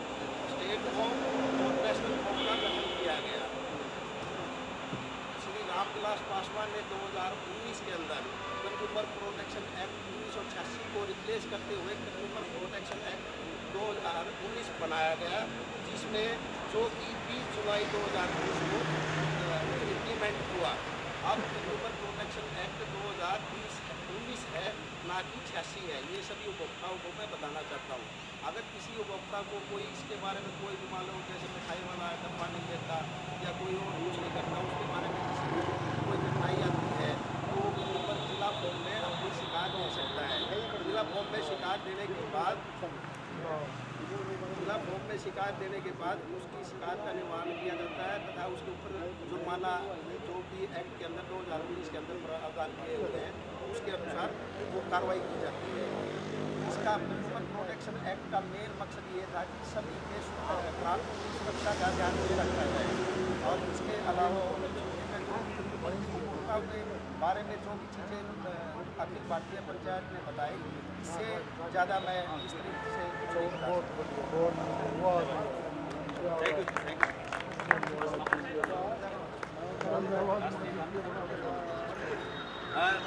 स्टेट फॉर्म और नेशनल फॉर्म का गठन किया गया। श्री रामविलास पासवान ने 2019 के अंदर कंज्यूमर प्रोटेक्शन एक्ट 1986 को रिप्लेस करते हुए कंज्यूमर प्रोटेक्शन एक्ट 2019 बनाया गया, जिसमें जो कि 20 जुलाई 2019 को इम्प्लीमेंट हुआ। अब कंज्यूमर प्रोटेक्शन एक्ट 2019 है, ना कि 86 है। ये सभी उपभोक्ताओं को मैं बताना चाहता हूँ। अगर किसी उपभोक्ता को कोई इसके बारे में कोई भी मान लो, जैसे मिठाई वाला डब्बा नहीं देता या कोई और यूज नहीं करता, उसके बारे में किसी को कोई कठिनाई आती है तो वो ऊपर जिला फॉर्म में अपनी शिकायत दे सकता है। जिला फॉर्म में शिकायत देने के बाद उसकी शिकायत का निवारण किया जाता है तथा उसके ऊपर जुर्माना जो भी एक्ट के अंदर 2019 के अंदर प्रावधान किए हुए हैं उसके अनुसार वो कार्रवाई की जाती है। इसका कंज्यूमर प्रोटेक्शन एक्ट का मेन मकसद ये था कि सभी के ग्राहकों की सुरक्षा का ध्यान रखा जाए, और इसके अलावा उपभोक्ताओं के बारे में जो भी चीज़ें अखिल भारतीय पंचायत ने बताई, इससे ज़्यादा मैं इस तरीके से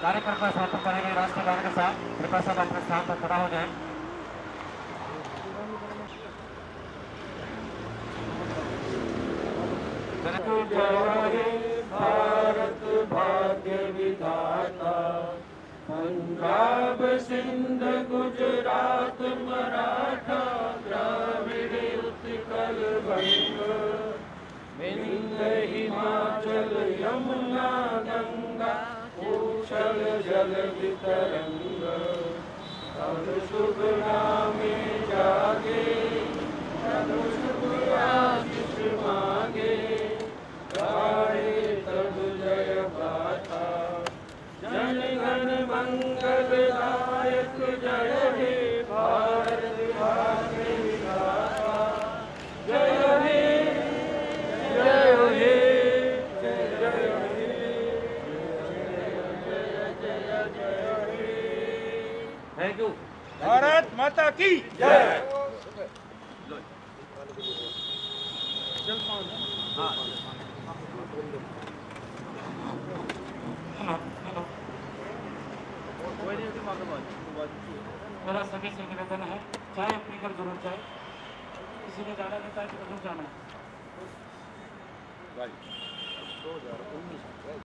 कार्यक्रम का समापन करेंगे राष्ट्रीय गान के साथ। कृपया सब अपने स्थान पर खड़ा हो जाए। भारत भाग्य विधाता, पंजाब सिंध गुजरात मराठा द्राविड़ उत्कल बंग, विंध्य हिमाचल यमुना गंगा उच्छल जल वितरंग, तब शुभ नामे जागे, तब शुभ आशीष मांगे, गाए तब जय गाथा, जन गण मंगलदायक जय हे भारत भाग्य विधाता, जय हे जय हे जय जय हे जय जय हे। Thank you. भारत माता की जय। मेरा सभी से निवेदन है, चाय पीकर जरूर जाए। किसी ने जाना नहीं था कि जरूर जाना है।